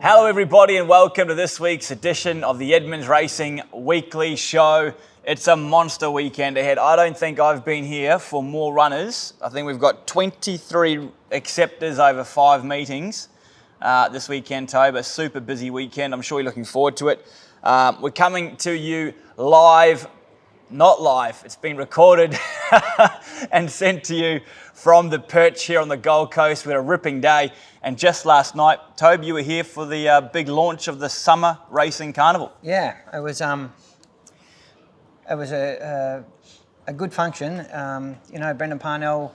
Hello everybody and welcome to this week's edition of the Edmonds Racing Weekly Show. It's a monster weekend ahead. I don't think I've been here for more runners. I think we've got 23 acceptors over 5 meetings this weekend, Tobe. A super busy weekend. I'm sure you're looking forward to it. We're coming to you live, not live. It's been recorded and sent to you from the perch here on the Gold Coast. We had a ripping day. And just last night, Tobe, you were here for the big launch of the Summer Racing Carnival. Yeah, it was a good function. Brendan Parnell,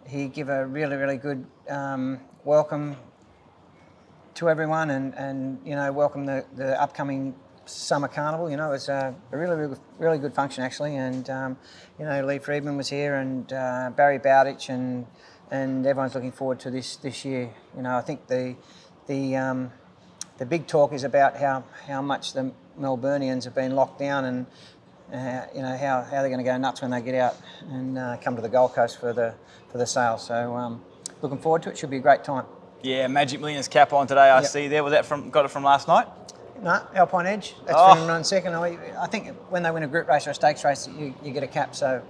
he gave a really good welcome to everyone and welcome the upcoming Summer Carnival. It was a really good function actually. And Lee Friedman was here and Barry Bowditch and everyone's looking forward to this year. I think the big talk is about how much the Melburnians have been locked down and how they're going to go nuts when they get out and come to the Gold Coast for the sale. So looking forward to it. Should be a great time. Yeah, Magic Millions cap on today. I see there. Was that got it from last night? No, Alpine Edge. That's run second. I think when they win a group race or a stakes race, you get a cap. So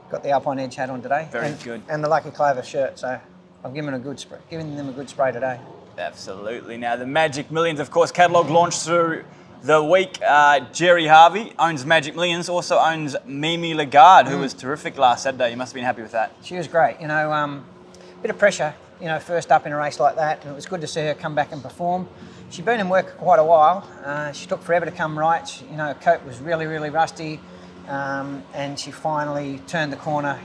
got the Alpine Edge hat on today. Very good. And the Lucky Clover shirt. So I've giving them a good spray today. Absolutely. Now the Magic Millions, of course, catalogue launched through the week. Jerry Harvey owns Magic Millions, also owns Mimi Legard, who was terrific last Saturday. You must have been happy with that. She was great. Bit of pressure, first up in a race like that, and it was good to see her come back and perform. She'd been in work quite a while. She took forever to come right. Her coat was really rusty, and she finally turned the corner,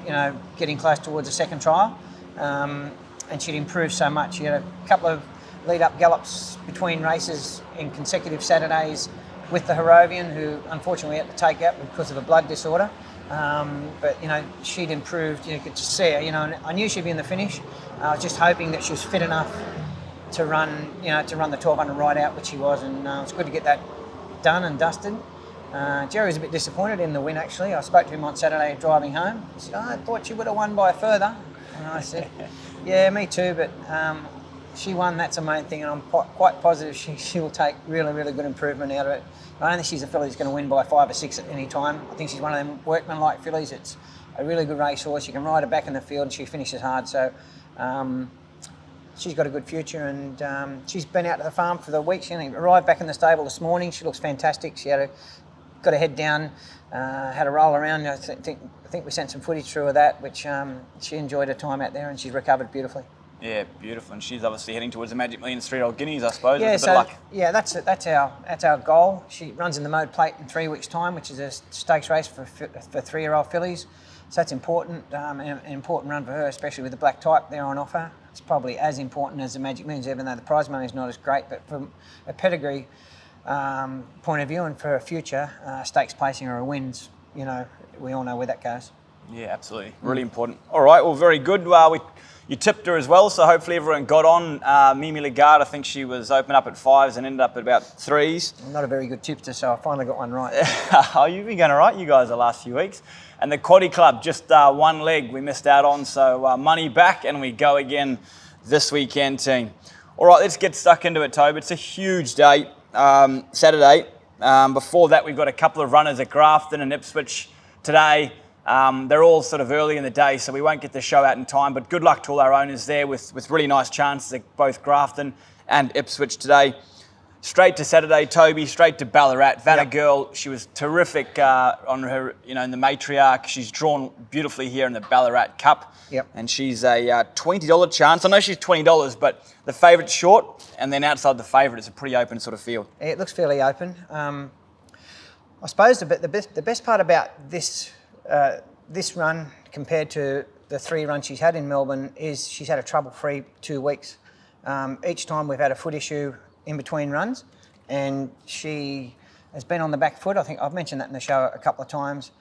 getting close towards a second trial. And she'd improved so much. She had a couple of lead-up gallops between races in consecutive Saturdays with the Harrovian, who unfortunately had to take out because of a blood disorder. But she'd improved. You could just see her. And I knew she'd be in the finish. I was just hoping that she was fit enough to run the 1200 right out, which she was, and it's good to get that done and dusted. Jerry was a bit disappointed in the win actually. I spoke to him on Saturday driving home. He said, I thought she would have won by further. And I said, yeah, me too, but she won, that's the main thing, and I'm quite positive she will take really good improvement out of it. I don't think she's a filly who's going to win by 5 or 6 at any time. I think she's one of them workman-like fillies. It's a really good racehorse. You can ride her back in the field and she finishes hard. So she's got a good future, and she's been out to the farm for the week. She only arrived back in the stable this morning. She looks fantastic. She got her head down, had a roll around. I think we sent some footage through of that, which she enjoyed her time out there, and she's recovered beautifully. Yeah, beautiful. And she's obviously heading towards the Magic Millions 3-year-old guineas, I suppose. Yeah, with a bit of luck. Yeah, that's our goal. She runs in the Mode Plate in 3 weeks' time, which is a stakes race for 3-year-old fillies. So that's important, an important run for her, especially with the black type there on offer. It's probably as important as the Magic Millions, even though the prize money is not as great. But from a pedigree point of view and for a future, stakes placing or a wins, we all know where that goes. Yeah, absolutely. Really important. All right, well, very good. You tipped her as well, so hopefully everyone got on. Mimi Legard, I think she was open up at 5s and ended up at about 3s. I'm not a very good tipster, so I finally got one right. Oh, you've been going all right, you guys, the last few weeks. And the Quaddy Club, just one leg we missed out on, so money back, and we go again this weekend, team. All right, let's get stuck into it, Tobe. It's a huge day, Saturday. Before that, we've got a couple of runners at Grafton and Ipswich today. They're all sort of early in the day, so we won't get the show out in time, but good luck to all our owners there with really nice chances at both Grafton and Ipswich today. Straight to Saturday, Toby, straight to Ballarat. Vanna Girl, she was terrific on her, in the matriarch. She's drawn beautifully here in the Ballarat Cup. Yep. And she's a $20 chance. I know she's $20, but the favourite's short, and then outside the favourite, it's a pretty open sort of field. It looks fairly open. I suppose the best part about this run compared to the 3 runs she's had in Melbourne is she's had a trouble-free 2 weeks. Each time we've had a foot issue in between runs, and she has been on the back foot. I think I've mentioned that in the show a couple of times.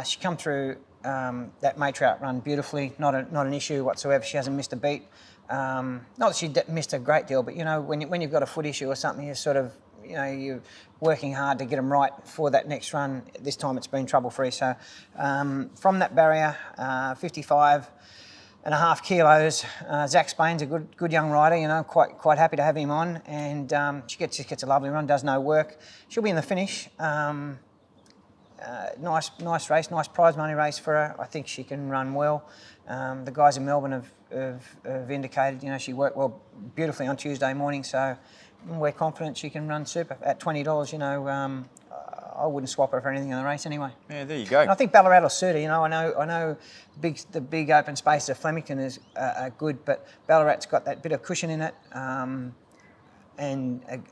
She come through that matriarch run beautifully, not an issue whatsoever. She hasn't missed a beat. Not that she missed a great deal, but when you've got a foot issue or something, you're sort of you're working hard to get them right for that next run. This time it's been trouble-free. So from that barrier, 55, kilos. Zach Spain's a good young rider, you know, quite happy to have him on, and she just gets a lovely run, does no work. She'll be in the finish. Nice race, nice prize money race for her. I think she can run well. The guys in Melbourne have indicated, you know, she worked well, beautifully on Tuesday morning, so we're confident she can run super. At $20, you know, I wouldn't swap her for anything in the race anyway. Yeah, there you go. And I think Ballarat will suit her. You know, I know the big open spaces of Flemington is good, but Ballarat's got that bit of cushion in it, and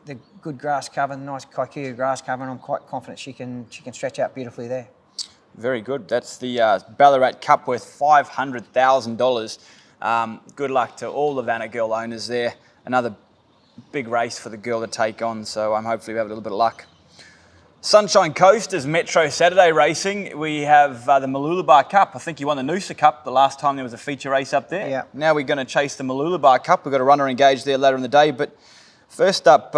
the good grass cover, nice Kikuyu grass cover, and I'm quite confident she can stretch out beautifully there. Very good. That's the Ballarat Cup worth $500,000. Good luck to all the Vanna girl owners there. Another big race for the girl to take on, so hopefully we have a little bit of luck. Sunshine Coast is Metro Saturday racing. We have the Mooloolaba Cup. I think you won the Noosa Cup the last time there was a feature race up there. Yeah. Now we're going to chase the Mooloolaba Cup. We've got a runner engaged there later in the day, but first up,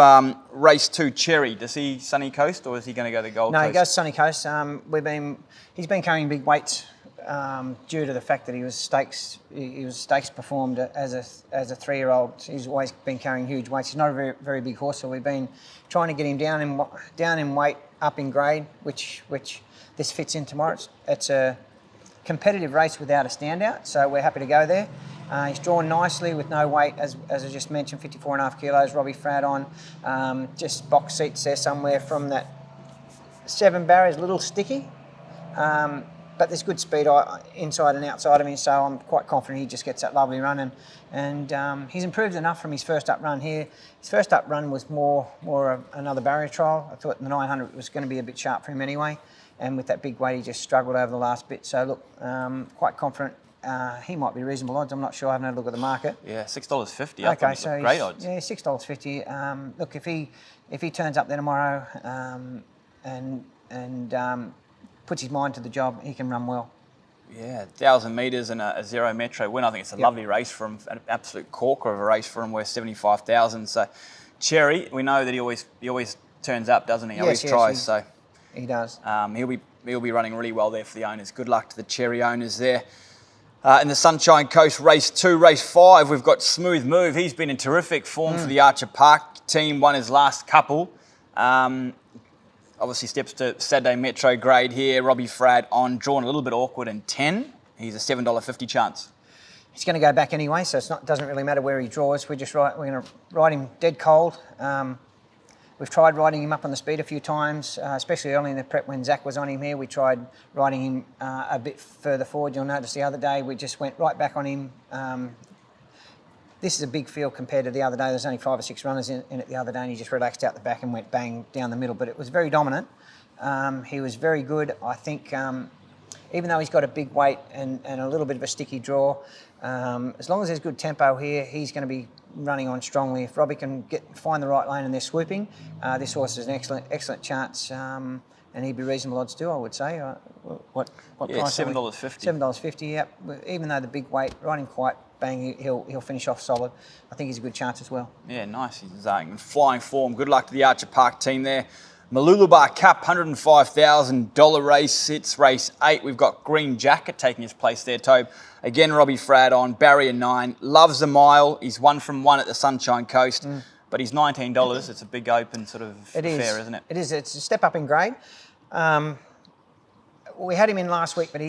race 2, Cherry. Does he Sunny Coast or is he going to go to Gold Coast? No, he goes Sunny Coast. He's been carrying big weights due to the fact that he was stakes performed as a 3-year-old. He's always been carrying huge weights. He's not a very, very big horse, so we've been trying to get him down in weight, up in grade, which this fits in tomorrow. It's a competitive race without a standout, so we're happy to go there. He's drawn nicely with no weight, as I just mentioned, 54.5 kilos. Robbie Fradd on, just box seats there somewhere from that 7 barriers, a little sticky. But there's good speed inside and outside of him, so I'm quite confident he just gets that lovely run. And he's improved enough from his first up run here. His first up run was more of another barrier trial. I thought the 900 was going to be a bit sharp for him anyway. And with that big weight, he just struggled over the last bit. So look, quite confident. He might be reasonable odds. I'm not sure. I haven't had a look at the market. Yeah, $6.50. Okay, so great odds. Yeah, $6.50. Look, if he turns up there tomorrow and puts his mind to the job, he can run well. Yeah, 1,000 metres and a 0 Metro win. I think it's a lovely race for him, an absolute corker of a race for him, worth 75,000. So, Cherry, we know that he always turns up, doesn't he? He always tries. So he does. He'll be running really well there for the owners. Good luck to the Cherry owners there. In the Sunshine Coast, race 2, race 5, we've got Smooth Move. He's been in terrific form for the Archer Park team. Won his last couple. Obviously steps to Saturday Metro grade here. Robbie Fradd on, drawn a little bit awkward in 10. He's a $7.50 chance. He's going to go back anyway, so it doesn't really matter where he draws. We're going to ride him dead cold. We've tried riding him up on the speed a few times, especially early in the prep when Zach was on him here. We tried riding him a bit further forward. You'll notice the other day we just went right back on him. This is a big field compared to the other day. There's only 5 or 6 runners in it the other day, and he just relaxed out the back and went bang down the middle. But it was very dominant. He was very good. I think even though he's got a big weight and a little bit of a sticky draw, as long as there's good tempo here, he's going to be running on strongly. If Robbie can find the right lane and they're swooping, this horse is an excellent chance. And he'd be reasonable odds too, I would say. What price? $7.50. $7.50. Yep. Even though the big weight, riding quite bang, he'll finish off solid. I think he's a good chance as well. Yeah, nice. He's in flying form. Good luck to the Archer Park team there. Mooloolaba Cup, $105,000 race. It's race 8. We've got Green Jacket taking his place there, Tobe. Again, Robbie Fradd on, barrier 9. Loves the mile. He's 1 from 1 at the Sunshine Coast. But he's $19. It's a big open sort of affair, isn't it? It is. It's a step up in grade. We had him in last week, but he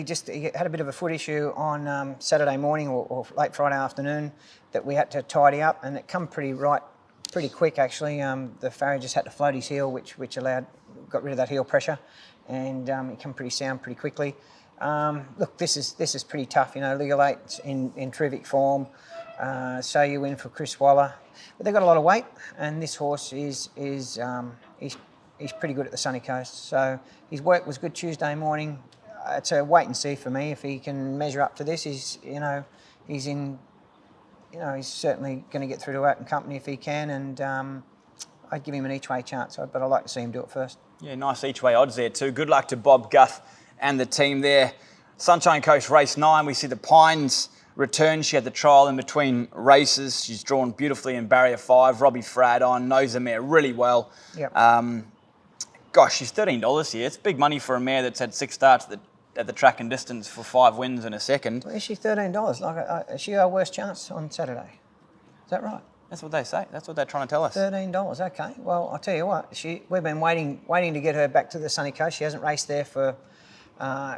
had a bit of a foot issue on Saturday morning or late Friday afternoon that we had to tidy up, and it come pretty quick actually. The farrier just had to float his heel, which got rid of that heel pressure, and he come pretty sound pretty quickly. Look, this is pretty tough. You know, Legard in terrific form. So you win for Chris Waller, but they've got a lot of weight, and this horse is he's pretty good at the Sunny Coast. So his work was good Tuesday morning. It's a wait and see for me. If he can measure up to this, he's certainly going to get through to Open Company if he can, and I'd give him an each-way chance, but I'd like to see him do it first. Yeah, nice each-way odds there too. Good luck to Bob Guth and the team there. Sunshine Coast race 9, we see the Pines return. She had the trial in between races. She's drawn beautifully in barrier 5. Robbie Fradd on, knows the mare really well. Yep. Gosh, she's $13 here. It's big money for a mare that's had 6 starts at the at the track and distance for 5 wins in a second. Well, is she $13? Like, is she our worst chance on Saturday? Is that right? That's what they say. That's what they're trying to tell us. $13. Okay. Well, I'll tell you what. We've been waiting to get her back to the sunny coast. She hasn't raced there for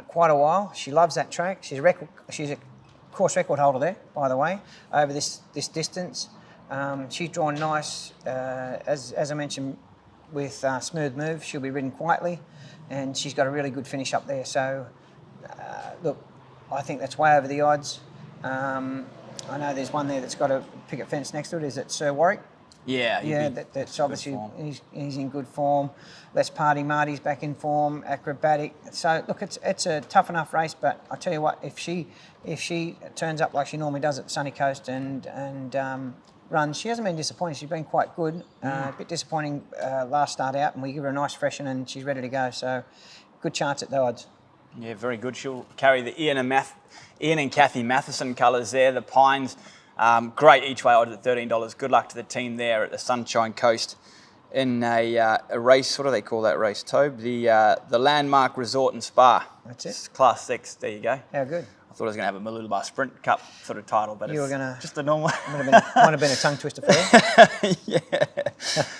quite a while. She loves that track. She's a course record holder there, by the way, over this distance. She's drawn nice, as I mentioned, with smooth move. She'll be ridden quietly, and she's got a really good finish up there. So, look, I think that's way over the odds. I know there's one there that's got a picket fence next to it. Is it Sir Warwick? Yeah, that's obviously he's in good form. Let's Party Marty's back in form. Acrobatic. So look, it's a tough enough race. But I tell you what, if she turns up like she normally does at the Sunny Coast and runs, she hasn't been disappointing. She's been quite good. A bit disappointing last start out, and we give her a nice freshen, and she's ready to go. So good chance at the odds. Yeah, very good. She'll carry the Ian and Kathy Matheson colours there. The Pines. Great each way odds at $13. Good luck to the team there at the Sunshine Coast in a race. What do they call that race, Tobe? The Landmark Resort and Spa. That's it. It's Class 6. There you go. How good. I thought I was going to have a Malulabar Sprint Cup sort of title, but it's just a normal. Might have been a tongue twister for you. Yeah.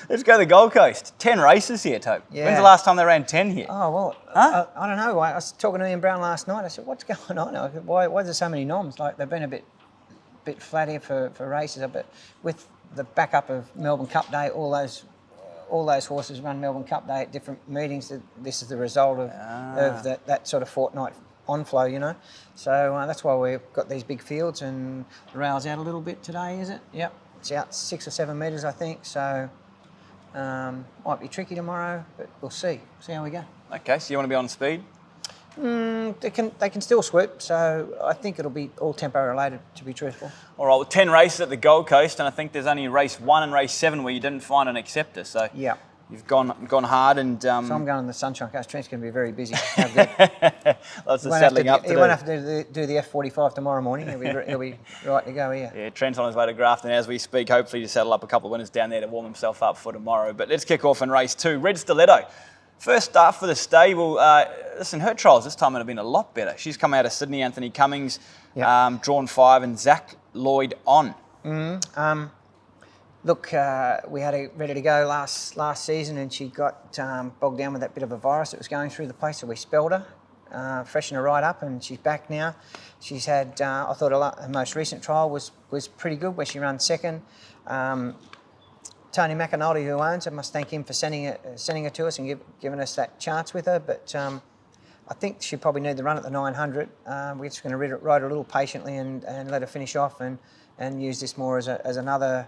Let's go to the Gold Coast. 10 races here, Tobe. Yeah. When's the last time they ran 10 here? Oh, well, Huh? I don't know. I was talking to Ian Brown last night. I said, what's going on? Why is there so many noms? Like, they've been a bit flat here for races. But with the backup of Melbourne Cup Day, all those horses run Melbourne Cup Day at different meetings. This is the result of that sort of fortnight on-flow, you know. So that's why we've got these big fields, and the rail's out a little bit today, is it? Yep. It's out 6 or 7 metres, I think. So might be tricky tomorrow, but we'll see. See how we go. Okay, so you want to be on speed? They can still swoop, so I think it'll be all tempo related, to be truthful. All right, well, 10 races at the Gold Coast, and I think there's only race 1 and race 7 where you didn't find an acceptor. So yeah, you've gone hard, and so I'm going on the Sunshine Coast. Trent's going to be very busy. How good. Lots of settling up to do. He won't have to do the F45 tomorrow morning. He'll be right to go here. Yeah, Trent's on his way to Grafton as we speak, hopefully to settle up a couple of winners down there to warm himself up for tomorrow. But let's kick off in race 2. Red Stiletto. First start for the stable. Listen, her trials this time would have been a lot better. She's come out of Sydney, Anthony Cummings, Yep. drawn 5, and Zach Lloyd on. Look, we had her ready to go last season, and she got bogged down with that bit of a virus that was going through the place, so we spelled her, freshened her right up, and she's back now. She's had, I thought her most recent trial was pretty good, where she ran second. Tony McAnulty, who owns it, must thank him for sending her to us and giving us that chance with her. But I think she probably need the run at the 900. We're just going to ride her a little patiently and let her finish off and use this more as another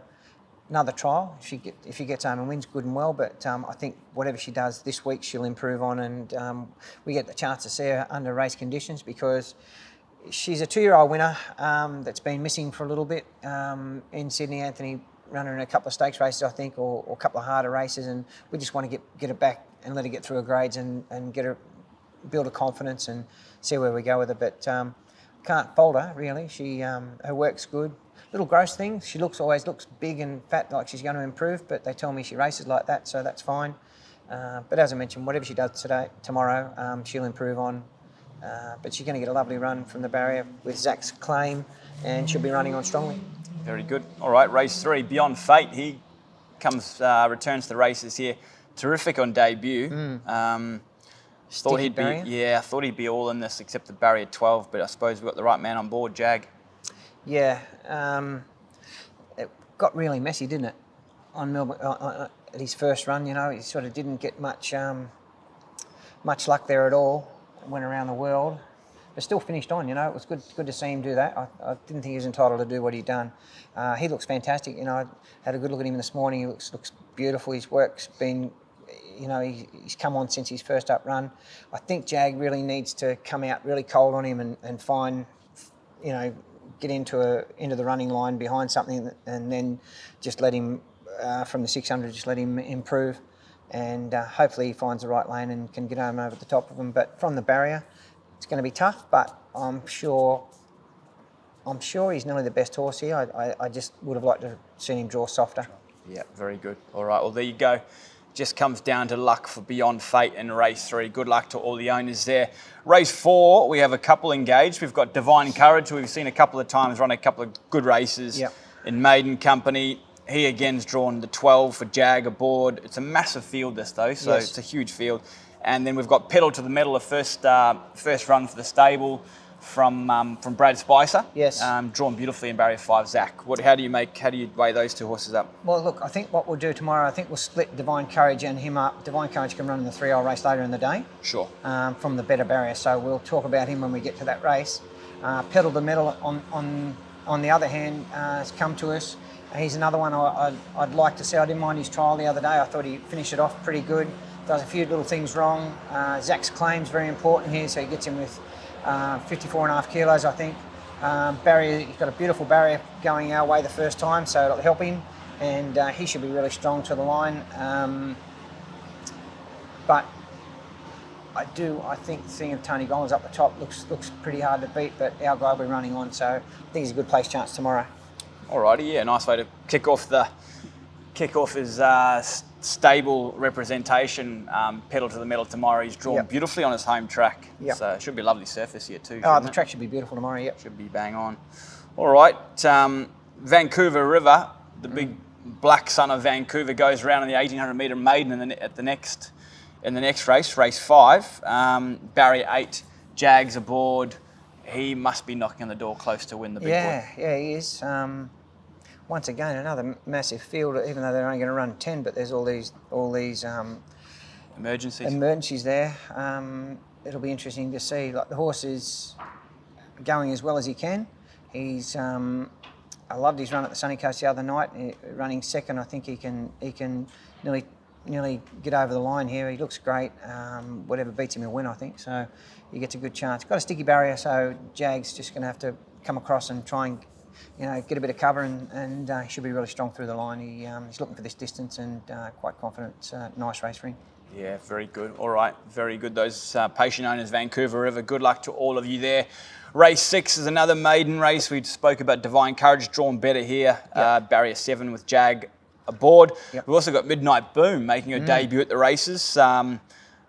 trial. If she gets home and wins, good and well. But I think whatever she does this week, she'll improve on, and we get the chance to see her under race conditions, because she's a 2-year-old winner that's been missing for a little bit in Sydney. Anthony run her in a couple of stakes races, I think, or a couple of harder races, and we just want to get her back and let her get through her grades and get her, build her confidence and see where we go with her. But can't fault her, really. She her work's good. Little gross thing. She always looks big and fat, like she's going to improve, but they tell me she races like that, so that's fine. But as I mentioned, whatever she does tomorrow, she'll improve on. But she's going to get a lovely run from the barrier with Zach's claim, and she'll be running on strongly. Very good. All right, race 3, Beyond Fate. He returns to the races here. Terrific on debut. Thought he'd be all in this except the barrier 12, but I suppose we've got the right man on board, Jag. Yeah, it got really messy, didn't it? On Melbourne at his first run, you know, he sort of didn't get much luck there at all. Went around the world, but still finished on. You know, it was good to see him do that. I didn't think he was entitled to do what he'd done. He looks fantastic. You know, I had a good look at him this morning. He looks beautiful. His work's been, you know, he's come on since his first up run. I think Jag really needs to come out really cold on him and find, you know, get into the running line behind something, and then just let him from the 600, just let him improve, and hopefully he finds the right lane and can get home over the top of him. But from the barrier, it's going to be tough. But I'm sure he's nearly the best horse here. I just would have liked to have seen him draw softer. Yeah, very good. All right, well, there you go. just comes down to luck for Beyond Fate in race 3. Good luck to all the owners there. Race 4, we have a couple engaged. We've got Divine Courage, who we've seen a couple of times run a couple of good races in maiden company. He again's drawn the 12 for Jag aboard. It's a massive field this though, so it's a huge field. And then we've got Pedal to the Metal, a first run for the stable from Brad Spicer. Yes. Drawn beautifully in barrier 5. Zach, how do you weigh those two horses up? Well, look, I think what we'll do tomorrow, I think we'll split Divine Courage and him up. Divine Courage can run in the 3-hour race later in the day. Sure. From the better barrier, so we'll talk about him when we get to that race. Pedal to the Metal, on the other hand, has come to us. He's another one I'd like to see. I didn't mind his trial the other day. I thought he finished it off pretty good. Does a few little things wrong. Zach's claim's very important here, so he gets him with 54.5 kilos, I think. Barrier, he's got a beautiful barrier going our way the first time, so it'll help him, and he should be really strong to the line. But I think the thing of Tony Gollan's up the top looks pretty hard to beat, but our guy will be running on, so I think he's a good place chance tomorrow. Alrighty, yeah, nice way to kick off his stable representation. Pedal to the Metal tomorrow. He's drawn beautifully on his home track. So it should be a lovely surface here too. Oh, the track should be beautiful tomorrow. Yep. Should be bang on. All right, Vancouver River, the big black son of Vancouver, goes around in the 1800 metre maiden in the next race 5. Barrier 8, Jags aboard. He must be knocking on the door close to win the big one. Yeah, he is. Once again, another massive field, even though they're only going to run 10, but there's all these emergencies there. It'll be interesting to see. Like, the horse is going as well as he can. I loved his run at the Sunny Coast the other night. Running second, I think he can nearly get over the line here. He looks great. Whatever beats him, he'll win, I think. So he gets a good chance. Got a sticky barrier, so Jag's just going to have to come across and try and get a bit of cover, and he should be really strong through the line. He's looking for this distance and quite confident. It's a nice race for him. Yeah, very good. All right, very good. Those patient owners, Vancouver River, good luck to all of you there. Race 6 is another maiden race. We spoke about Divine Courage, drawn better here. Barrier 7 with Jag aboard. We've also got Midnight Boom making her debut at the races.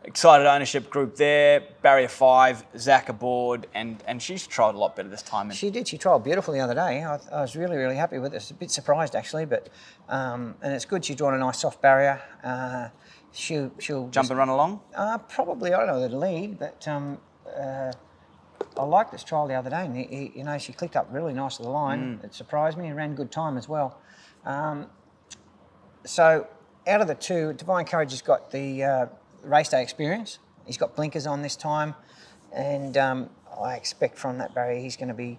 Excited ownership group there. Barrier 5, Zach aboard, and she's trialled a lot better this time. She did. She trialled beautifully the other day. I was really, really happy with it. I was a bit surprised actually, but and it's good. She's drawn a nice soft barrier. She'll jump and run along. Probably. I don't know the lead, but I liked this trial the other day. And she clicked up really nice to the line. It surprised me and ran good time as well. So out of the two, Divine Courage has got the race day experience. He's got blinkers on this time, and I expect from that barrier he's going to be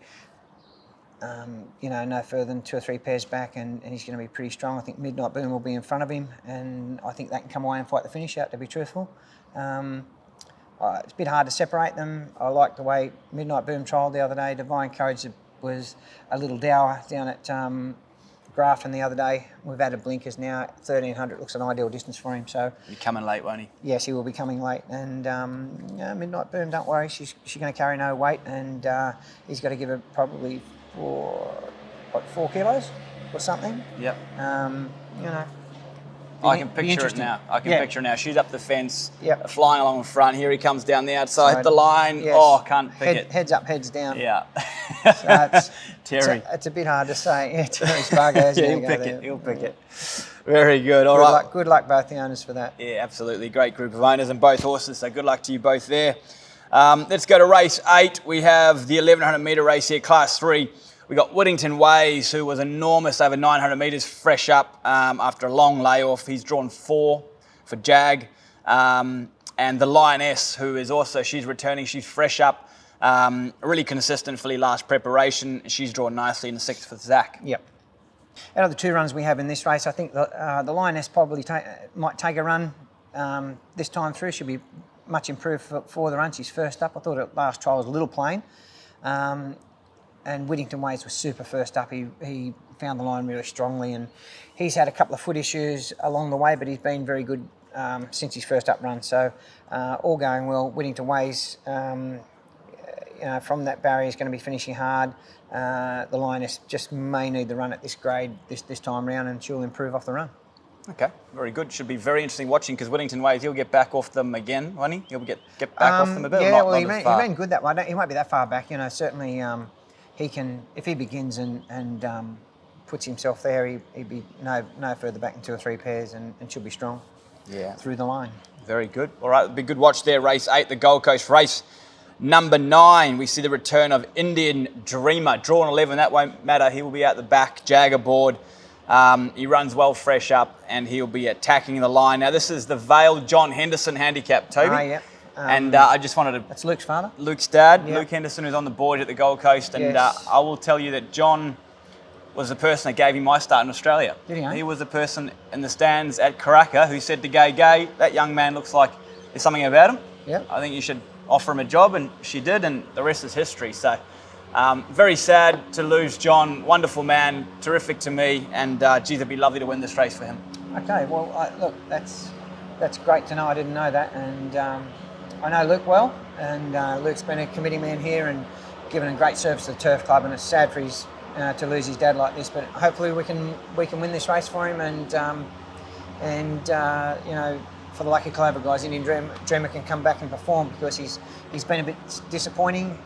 no further than 2 or 3 pairs back, and he's going to be pretty strong. I think Midnight Boom will be in front of him, and I think they can come away and fight the finish out, to be truthful. It's a bit hard to separate them. I like the way Midnight Boom trialled the other day. Divine Courage was a little dour down at Grafton the other day. We've added blinkers now. 1300 looks an ideal distance for him. So he'll be coming late, won't he? Yes, he will be coming late. And Midnight Boom, don't worry, she's going to carry no weight, and he's got to give her probably 4 kilos or something. Yep. I can picture it now. Picture it now. She's up the fence, Yep. flying along the front. Here he comes down the outside, hit the line. Yes. Oh, can't pick it. Heads up, heads down. Yeah. So Terry. It's a bit hard to say. Yeah, Terry Spargo. He'll pick it. Very good. All right. Good luck, both the owners, for that. Yeah, absolutely. Great group of owners and both horses. So good luck to you both there. Let's go to race 8. We have the 1100 metre race here, class 3. We got Whittington Ways, who was enormous over 900 metres, fresh up after a long layoff. He's drawn 4 for Jag. And the Lioness, who is also, she's returning, she's fresh up, really consistent for the last preparation. She's drawn nicely in the 6th for Zach. Yep. Out of the 2 runs we have in this race, I think the Lioness probably might take a run this time through. She'll be much improved for the run. She's first up. I thought her last trial was a little plain. And Whittington Ways was super first up. He found the line really strongly, and he's had a couple of foot issues along the way, but he's been very good since his first up run. So all going well. Whittington Ways, from that barrier, is going to be finishing hard. The Lioness just may need the run at this grade this time round, and she'll improve off the run. Okay, very good. Should be very interesting watching because Whittington Waves, he'll get back off them again, won't he? He'll get back off them a bit. Yeah, Or not he as far? ran good that way. He won't be that far back. You know, certainly he can, if he begins and puts himself there, he'd be no further back than 2 or 3 pairs and should be strong. Yeah, through the line. Very good. All right, big good watch there. Race 8, the Gold Coast race. Number 9, we see the return of Indian Dreamer. Drawn 11, that won't matter. He will be out the back, Jagger board. He runs well fresh up and he'll be attacking the line. Now, this is the Vale John Henderson handicap, Toby. Yeah. And I just wanted to... That's Luke's father? Luke's dad, Yeah. Luke Henderson, who's on the board at the Gold Coast. And Yes. I will tell you that John was the person that gave him my start in Australia. Did he, eh? He was the person in the stands at Karaka who said to Gay, that young man looks like there's something about him. Yeah. I think you should offer him a job, and she did, and the rest is history. So very sad to lose John. Wonderful man, terrific to me, and geez, it'd be lovely to win this race for him. Okay, well, look, that's great to know. I didn't know that, and I know Luke well, and Luke's been a committee man here and given a great service to the Turf Club, and it's sad for his to lose his dad like this, but hopefully we can win this race for him, and you know, for the Lucky Clover guys, Indian Dreamer can come back and perform because he's been a bit disappointing.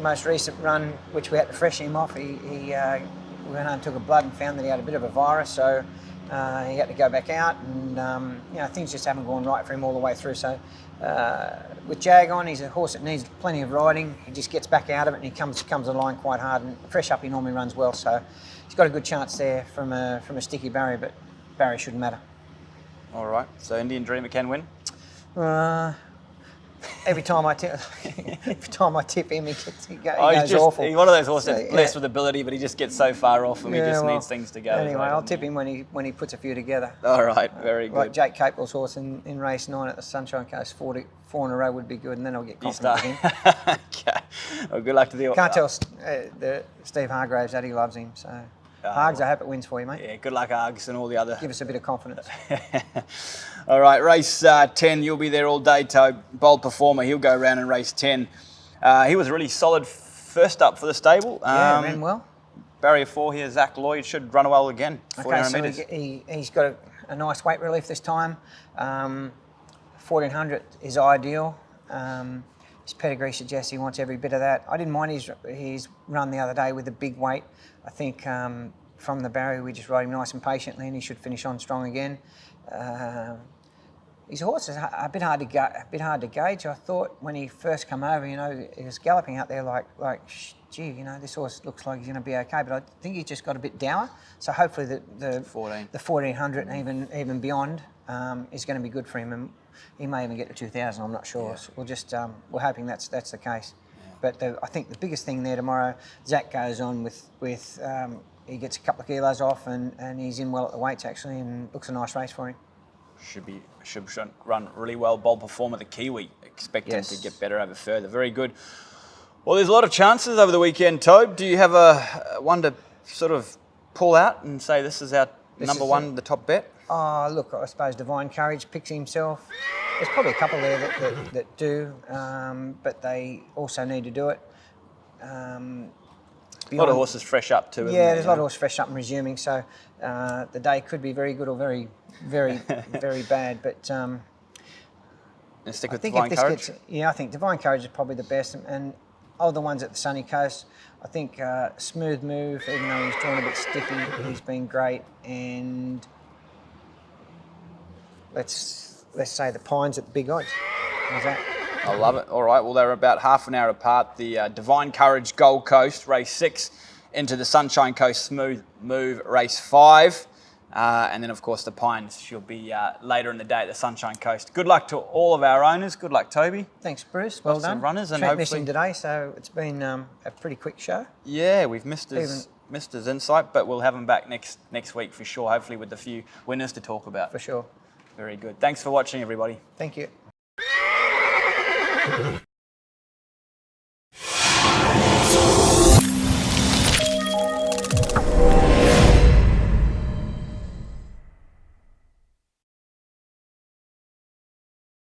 Most recent run, which we had to freshen him off, we went home and took a blood and found that he had a bit of a virus, so he had to go back out, and you know, things just haven't gone right for him all the way through. So with Jag on, he's a horse that needs plenty of riding. He just gets back out of it and he comes the line quite hard, and fresh up he normally runs well, so he's got a good chance there from a sticky barrier, but barrier shouldn't matter. All right, so Indian Dreamer can win? Every time I tip him, he goes He's just, awful. He's one of those horses that's So, blessed with ability, but he just gets so far off, and he just needs things to go. Anyway, I'll tip him when he puts a few together. All right, very good. Like Jake Capewell's horse in race 9 at the Sunshine Coast, 4 in a row would be good, and then I'll get confident again. Okay. Well, good luck to the... Can't tell Steve Hargraves that he loves him, so... Hargs, I hope it wins for you, mate. Yeah, good luck, Hargs, and all the other... Give us a bit of confidence. All right, race 10, you'll be there all day, Tobe. Bold performer, he'll go around in race 10. He was a really solid first up for the stable. Yeah, ran well. Barrier 4 here, Zach Lloyd should run well again. Okay, so he's got a nice weight relief this time. 1400 is ideal. His pedigree suggests he wants every bit of that. I didn't mind his run the other day with a big weight. I think from the barrier we just rode him nice and patiently, and he should finish on strong again. His horse is a bit hard to gauge. I thought when he first come over, you know, he was galloping out there like, gee, you know, this horse looks like he's going to be okay. But I think he just got a bit dour. So hopefully the 1400 and even beyond is going to be good for him, and he may even get to 2000. I'm not sure. Yeah. So we'll just we're hoping that's the case. Yeah. But I think the biggest thing there tomorrow, Zach goes on with he gets a couple of kilos off, and he's in well at the weights actually, and looks a nice race for him. Should run really well. Bold performer, the Kiwi. Expect him to get better over further. Very good. Well, there's a lot of chances over the weekend, Tobe. Do you have one to sort of pull out and say this is our number one, the top bet? Oh, look, I suppose Divine Courage picks himself. There's probably a couple there that do, but they also need to do it. A lot of horses fresh up too. Yeah, there's a lot of horses fresh up and resuming, so the day could be very good or very, very, very bad. But and stick with I think Divine Courage. I think Divine Courage is probably the best, and all the ones at the Sunny Coast. I think Smooth Move, even though he's drawn a bit stiffy, he's been great. And let's say the Pines at the big odds. How's that? I love it. All right, well, they're about half an hour apart. The Divine Courage Gold Coast, race 6, into the Sunshine Coast Smooth Move, race 5. And then, of course, the Pines she'll be later in the day at the Sunshine Coast. Good luck to all of our owners. Good luck, Toby. Thanks, Bruce. Well done. Runners, and hopefully missing today, so it's been a pretty quick show. Yeah, we've missed his insight, but we'll have him back next week for sure, hopefully with a few winners to talk about. For sure. Very good. Thanks for watching, everybody. Thank you.